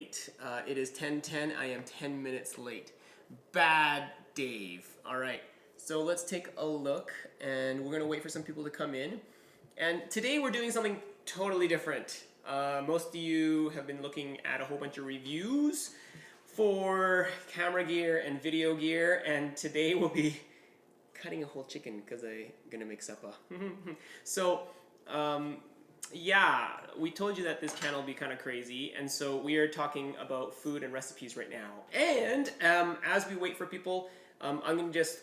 late. It is 10:10. I am 10 minutes late. Bad Dave. All right. So let's take a look, and we're going to wait for some people to come in. And today we're doing something totally different. Most of you have been looking at a whole bunch of reviews for camera gear and video gear, and today we'll be cutting a whole chicken because I'm going to make supper. So, yeah, we told you that this channel will be kind of crazy, and so we are talking about food and recipes right now. And as we wait for people, I'm going to just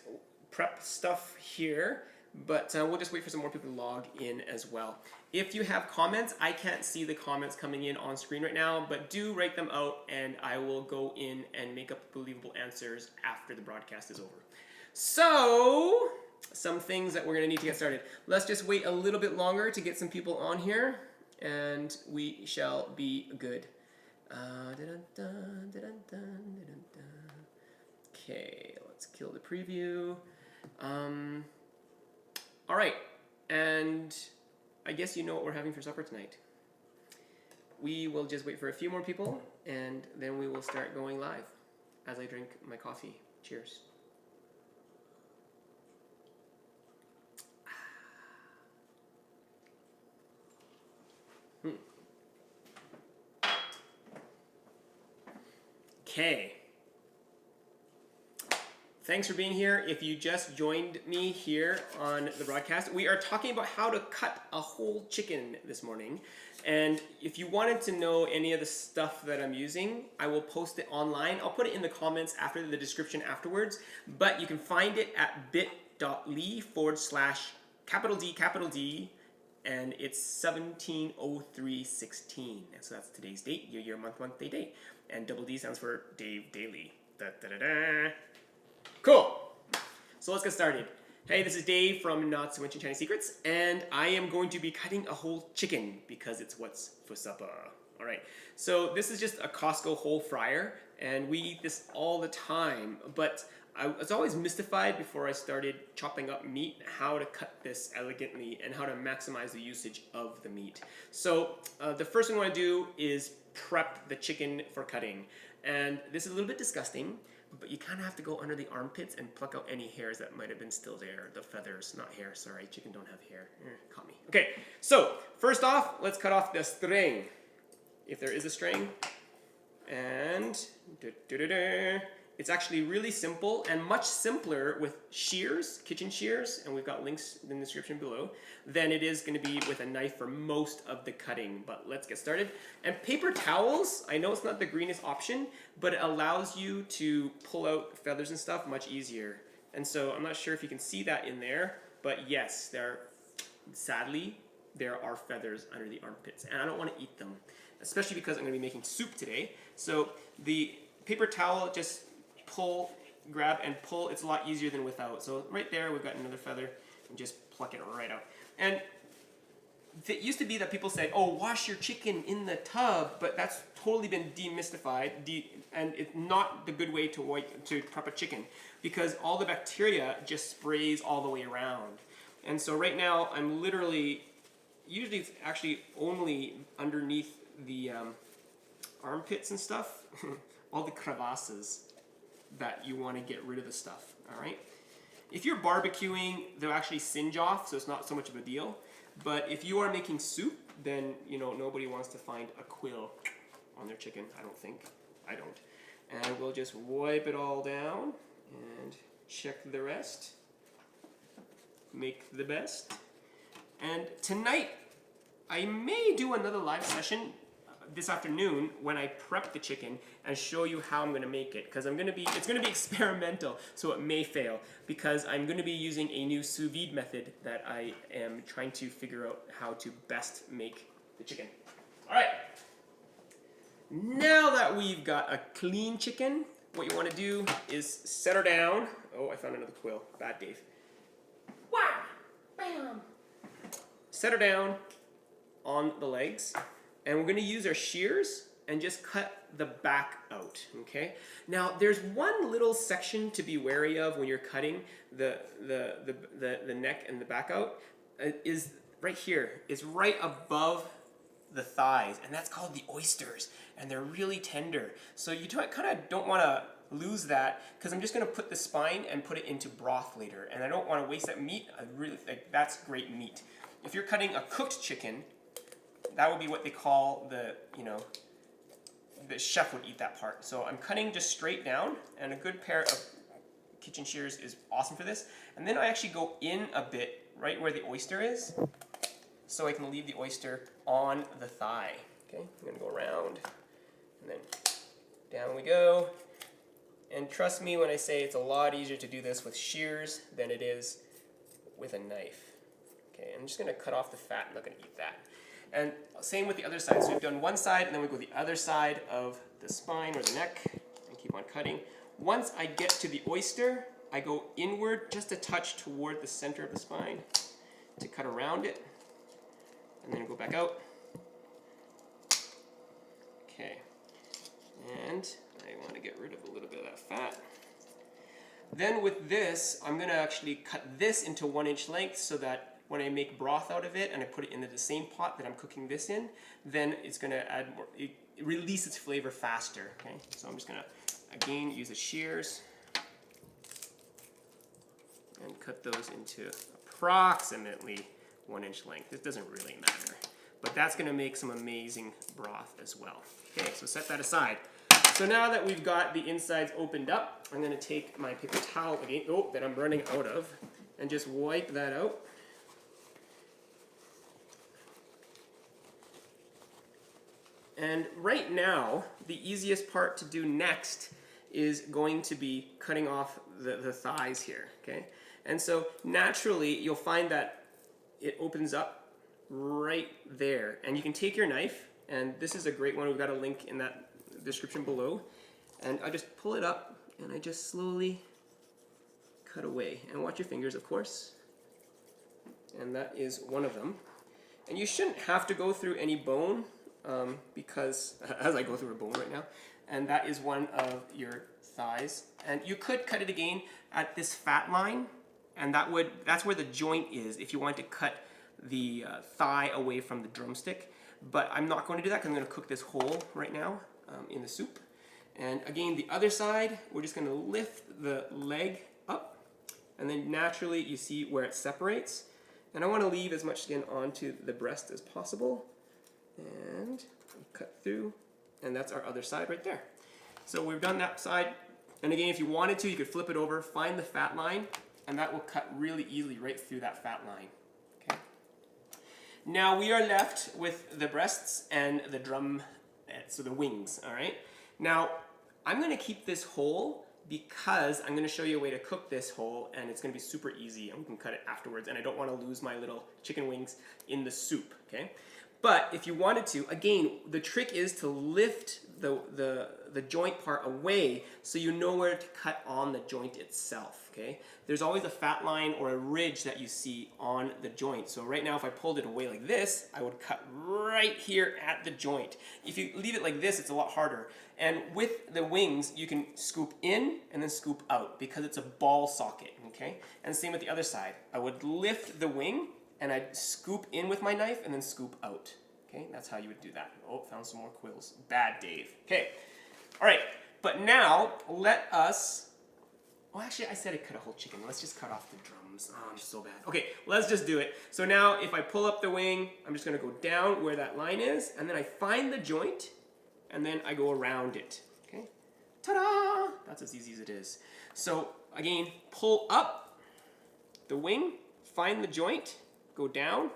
prep stuff here, but we'll just wait for some more people to log in as well. If you have comments, I can't see the comments coming in on screen right now, but do write them out and I will go in and make up believable answers after the broadcast is over. So, some things that we're going to need to get started. Let's just wait a little bit longer to get some people on here, and we shall be good. Okay, let's kill the preview. All right, and I guess you know what we're having for supper tonight. We will just wait for a few more people, and then we will start going live as I drink my coffee. Cheers. Okay. Thanks for being here. If you just joined me here on the broadcast, we are talking about how to cut a whole chicken this morning. And if you wanted to know any of the stuff that I'm using, I will post it online. I'll put it in the comments after the description afterwards, but you can find it at bit.ly/D, and it's 170316. So that's today's date, year, month, day, date. And double D stands for Dave Daily. Da, da, da, da. Cool. So let's get started. Hey, this is Dave from Not So Ancient Chinese Secrets, and I am going to be cutting a whole chicken because it's what's for supper. All right. So this is just a Costco whole fryer, and we eat this all the time. But I was always mystified before I started chopping up meat how to cut this elegantly and how to maximize the usage of the meat. So the first thing I want to do is prep the chicken for cutting, and this is a little bit disgusting. But you kind of have to go under the armpits and pluck out any hairs that might have been still there. The feathers, not hair, sorry. Chicken don't have hair. Caught me. Okay, so first off, let's cut off the string. If there is a string. And it's actually really simple and much simpler with shears, kitchen shears, and we've got links in the description below, than it is going to be with a knife for most of the cutting. But let's get started. And paper towels, I know it's not the greenest option, but it allows you to pull out feathers and stuff much easier. And so I'm not sure if you can see that in there, but yes, sadly, there are feathers under the armpits, and I don't want to eat them, especially because I'm going to be making soup today. So the paper towel, just grab and pull. It's a lot easier than without. So right there, we've got another feather, and just pluck it right out. And it used to be that people said, oh, wash your chicken in the tub, but that's totally been demystified, and it's not the good way to prep a chicken, because all the bacteria just sprays all the way around. And so right now, I'm usually it's actually only underneath the armpits and stuff, all the crevasses that you want to get rid of the stuff, all right? If you're barbecuing, they'll actually singe off, so it's not so much of a deal. But if you are making soup, then, you know, nobody wants to find a quill on their chicken, I don't think. I don't. And we'll just wipe it all down and check the rest. Make the best. And tonight, I may do another live session this afternoon when I prep the chicken and show you how I'm going to make it, because it's going to be experimental, so it may fail, because I'm going to be using a new sous vide method that I am trying to figure out how to best make the chicken. All right, now that we've got a clean chicken, what you want to do is set her down. Oh, I found another quill. Bad Dave. Wow! Bam! Set her down on the legs. And we're going to use our shears and just cut the back out, okay? Now, there's one little section to be wary of when you're cutting the neck and the back out, is right here. It's right above the thighs, and that's called the oysters, and they're really tender. So you kind of don't want to lose that, because I'm just going to put the spine and put it into broth later, and I don't want to waste that meat. That's great meat. If you're cutting a cooked chicken, that would be what they call the chef would eat that part. So I'm cutting just straight down, and a good pair of kitchen shears is awesome for this. And then I actually go in a bit right where the oyster is, so I can leave the oyster on the thigh. Okay, I'm gonna go around, and then down we go. And trust me when I say it's a lot easier to do this with shears than it is with a knife. Okay, I'm just gonna cut off the fat. I'm not gonna eat that. And same with the other side. So we've done one side, and then we go the other side of the spine or the neck, and keep on cutting. Once I get to the oyster, I go inward just a touch toward the center of the spine to cut around it, and then go back out. Okay, and I want to get rid of a little bit of that fat. Then with this, I'm going to actually cut this into 1-inch lengths so that when I make broth out of it and I put it into the same pot that I'm cooking this in, then it's going to add more, it releases its flavor faster. Okay, so I'm just going to again use the shears and cut those into approximately 1-inch length. It doesn't really matter, but that's going to make some amazing broth as well. Okay, so set that aside. So now that we've got the insides opened up, I'm going to take my paper towel again, that I'm running out of, and just wipe that out. And right now, the easiest part to do next is going to be cutting off the thighs here, okay? And so naturally, you'll find that it opens up right there. And you can take your knife, and this is a great one. We've got a link in that description below. And I just pull it up, and I just slowly cut away. And watch your fingers, of course. And that is one of them. And you shouldn't have to go through any bone, because, as I go through a bone right now, and that is one of your thighs. And you could cut it again at this fat line, and that's where the joint is if you want to cut the thigh away from the drumstick. But I'm not going to do that because I'm going to cook this whole right now in the soup. And again, the other side, we're just going to lift the leg up, and then naturally you see where it separates. And I want to leave as much skin onto the breast as possible. And cut through, and that's our other side right there. So we've done that side, and again, if you wanted to, you could flip it over, find the fat line, and that will cut really easily right through that fat line. Okay. Now we are left with the breasts and the so the wings, all right? Now, I'm gonna keep this whole because I'm gonna show you a way to cook this whole, and it's gonna be super easy, and we can cut it afterwards, and I don't wanna lose my little chicken wings in the soup, okay? But if you wanted to, again, the trick is to lift the joint part away so you know where to cut on the joint itself, okay? There's always a fat line or a ridge that you see on the joint. So right now, if I pulled it away like this, I would cut right here at the joint. If you leave it like this, it's a lot harder. And with the wings, you can scoop in and then scoop out because it's a ball socket, okay? And same with the other side. I would lift the wing, and I'd scoop in with my knife and then scoop out. Okay, that's how you would do that. Oh, found some more quills. Bad, Dave. Okay, all right, but now let us, well, actually, I said I cut a whole chicken. Let's just cut off the drums. Oh, I'm so bad. Okay, let's just do it. So now if I pull up the wing, I'm just gonna go down where that line is, and then I find the joint, and then I go around it. Okay, ta-da! That's as easy as it is. So again, pull up the wing, find the joint, go down.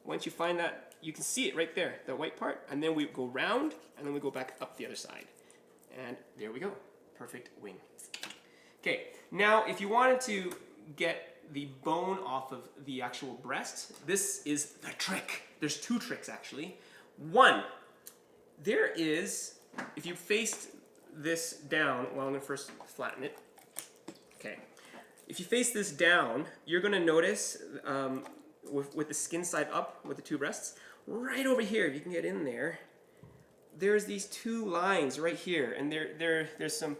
Once you find that, you can see it right there, the white part, and then we go round, and then we go back up the other side. And there we go, perfect wing. Okay, now if you wanted to get the bone off of the actual breast, this is the trick. There's two tricks actually. One, there is, if you faced this down, well, I'm gonna first flatten it. Okay, if you face this down, you're gonna notice with the skin side up, with the two breasts, right over here, if you can get in there, there's these two lines right here, and there's some,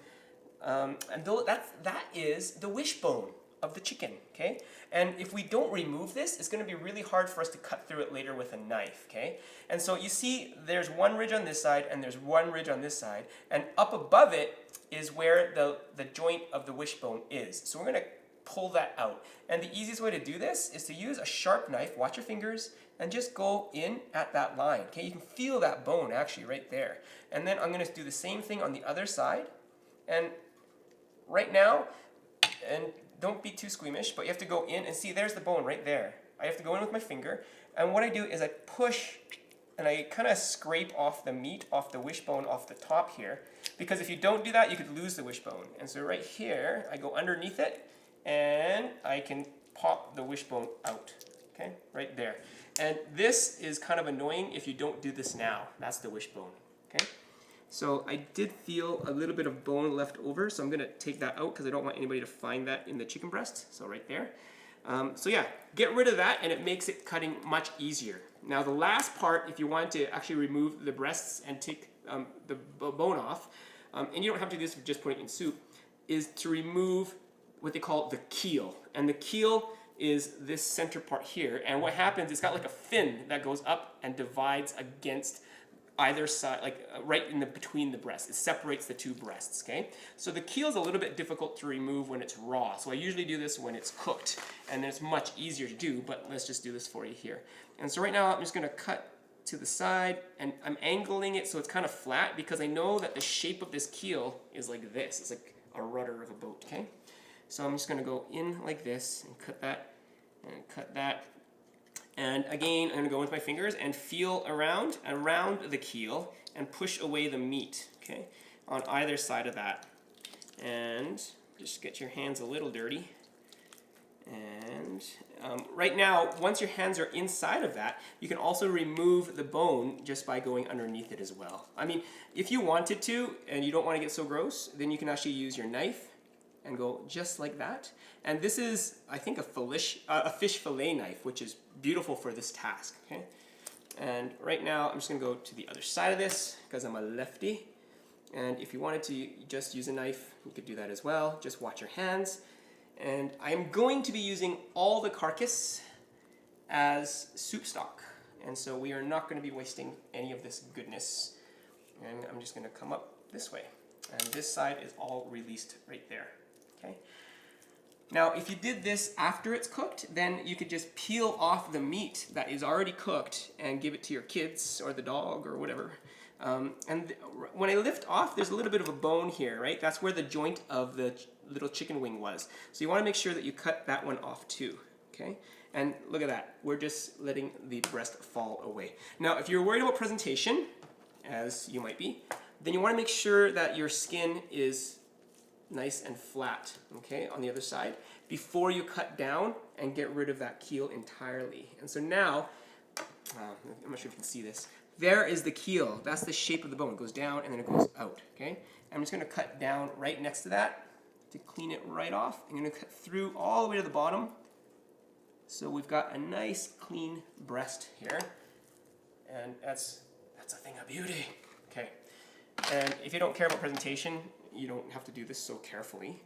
and that is the wishbone. of the chicken, okay? And if we don't remove this, it's going to be really hard for us to cut through it later with a knife, okay? And so you see there's one ridge on this side and there's one ridge on this side, and up above it is where the joint of the wishbone is. So we're going to pull that out. And the easiest way to do this is to use a sharp knife, watch your fingers, and just go in at that line, okay? You can feel that bone actually right there. And then I'm going to do the same thing on the other side. And right now, and don't be too squeamish, but you have to go in and see there's the bone right there. I have to go in with my finger, and what I do is I push and I kind of scrape off the meat off the wishbone off the top here, because if you don't do that you could lose the wishbone. And so right here I go underneath it and I can pop the wishbone out, okay, right there. And this is kind of annoying if you don't do this now. That's the wishbone, okay? So I did feel a little bit of bone left over, so I'm going to take that out because I don't want anybody to find that in the chicken breast. So right there. So yeah, get rid of that and it makes it cutting much easier. Now the last part, if you want to actually remove the breasts and take the bone off, and you don't have to do this with just putting it in soup, is to remove what they call the keel. And the keel is this center part here. And what happens, it's got like a fin that goes up and divides against either side, like right in the between the breasts. It separates the two breasts, okay? So the keel is a little bit difficult to remove when it's raw. So I usually do this when it's cooked, and then it's much easier to do, but let's just do this for you here. And so right now I'm just gonna cut to the side, and I'm angling it so it's kind of flat because I know that the shape of this keel is like this. It's like a rudder of a boat, okay? So I'm just gonna go in like this and cut that, and cut that. And again, I'm going to go with my fingers and feel around the keel and push away the meat, okay, on either side of that. And just get your hands a little dirty. And right now, once your hands are inside of that, you can also remove the bone just by going underneath it as well. I mean, if you wanted to and you don't want to get so gross, then you can actually use your knife and go just like that. And this is, I think, a fish fillet knife, which is beautiful for this task, okay? And right now, I'm just gonna go to the other side of this because I'm a lefty. And if you wanted to just use a knife, you could do that as well. Just watch your hands. And I'm going to be using all the carcass as soup stock. And so we are not gonna be wasting any of this goodness. And I'm just gonna come up this way. And this side is all released right there. Okay. Now, if you did this after it's cooked, then you could just peel off the meat that is already cooked and give it to your kids or the dog or whatever. When I lift off, there's a little bit of a bone here, right? That's where the joint of the little chicken wing was. So you want to make sure that you cut that one off too, okay? And look at that. We're just letting the breast fall away. Now, if you're worried about presentation, as you might be, then you want to make sure that your skin is nice and flat, okay, on the other side, before you cut down and get rid of that keel entirely. And so now, I'm not sure if you can see this, there is the keel. That's the shape of the bone. It goes down and then it goes out, okay? I'm just gonna cut down right next to that to clean it right off. I'm gonna cut through all the way to the bottom. So we've got a nice clean breast here. And that's a thing of beauty, okay? And if you don't care about presentation, you don't have to do this so carefully,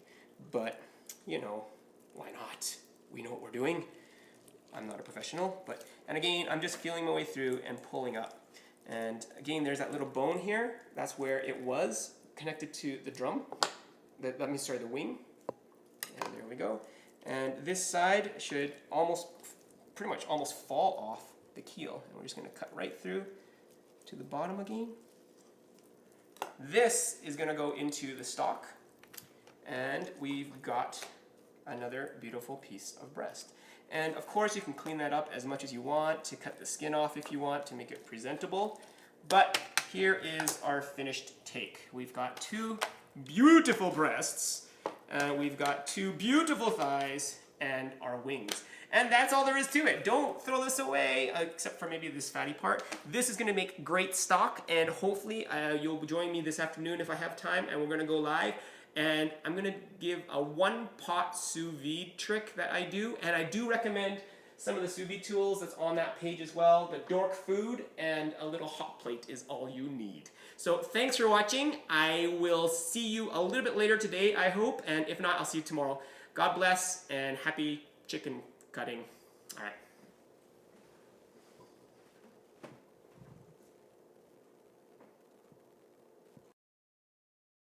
but you know, why not? We know what we're doing. I'm not a professional, and again, I'm just feeling my way through and pulling up. And again, there's that little bone here. That's where it was connected to the drum. The wing. And there we go. And this side should pretty much almost fall off the keel. And we're just gonna cut right through to the bottom again. This is going to go into the stock, and we've got another beautiful piece of breast. And of course you can clean that up as much as you want, to cut the skin off if you want, to make it presentable. But here is our finished take. We've got two beautiful breasts, we've got two beautiful thighs, and our wings. And that's all there is to it. Don't throw this away, except for maybe this fatty part. This is gonna make great stock, and hopefully you'll join me this afternoon if I have time, and we're gonna go live. And I'm gonna give a one-pot sous vide trick that I do, and I do recommend some of the sous vide tools that's on that page as well. The Dork Food and a little hot plate is all you need. So thanks for watching. I will see you a little bit later today, I hope, and if not, I'll see you tomorrow. God bless and happy chicken cutting. All right.